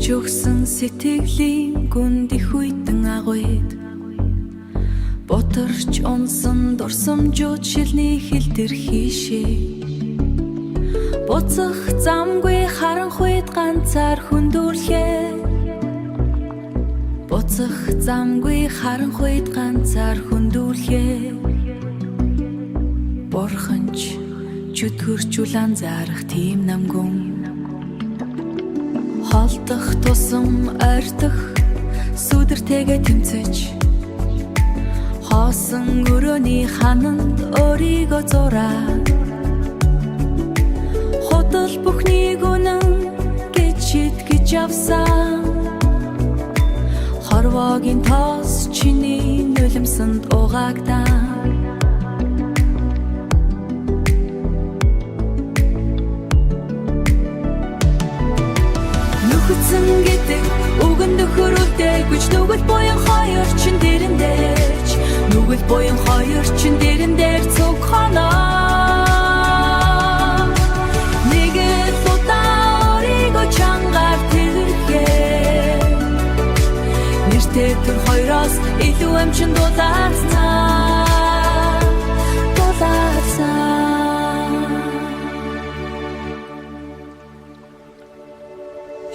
Чөгсөн сэтгэлийн гүнд их үйтэн агуйд Ботарч унсан дурсамжууд шилний хилтер хийшээ Буцах замгүй харанхуйд ганцаар хүндүрлэхээ Буцах замгүй харанхуйд ганцаар хүндүрлэхээ Борхонч чөтгөрчүүлэн зарах тийм намгүн Холдох тусам ойртох сүдэртэйгээ тэмцэж Хоосон өрөөний хананд өөрийгөө зураа Худал бүхнийг үнэн гэж итгэж авсан Хорвоогийн тоос чиний нулимсанд угаагдаа Нүхцэн гэдэг үгэн нөхөрөлтэй güç нүгэл буян хоёр чин дээрч Нүгэл буян хоёр чин дээрэн дээр цуг хоноо Нэгэл удаа өөрийгөө чангаар тэрхээ Нэртэй түр хоёроос илүү амчин дулаацсан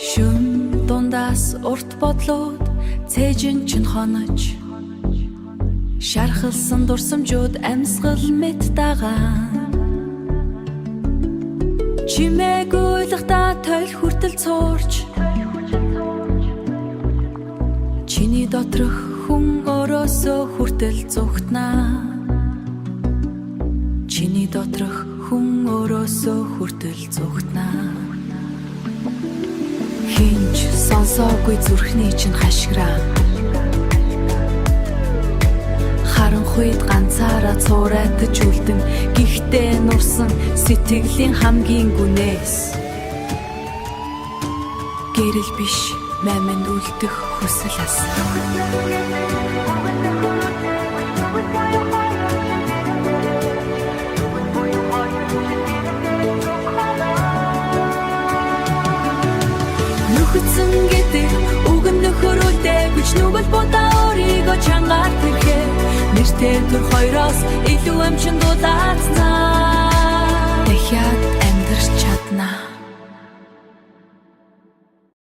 Шүн дундаас урт бодлоод цээжин чин хонож Шархалсан дурсамжууд амьсгал мэт дагаа Чимээг уйлахдаа тойл хүртэл цуурч Чиний доторх хүн өрөөсөө хүртэл зүгтнаа Чиний доторх хүн өрөөсөө хүртэл зүгтнаа Хинч сонсоогүй зүрхний чинь хашгираа Харанхуйд ганцаараа цуурайтаж үлдэн Гихтээ нурсан сэтгэлийн хамгийн гүнээс Гэрэл биш маминд үлдэх хүсэл ас Нүхцэн гэдэг үгэн нөхөрөлтэй güç нүгэл будаа өөрийгөө чангаар тэрхээ Нэртэй түр хоёроос илүү амчин дулаацсан Дахиад амьдарч чаднаа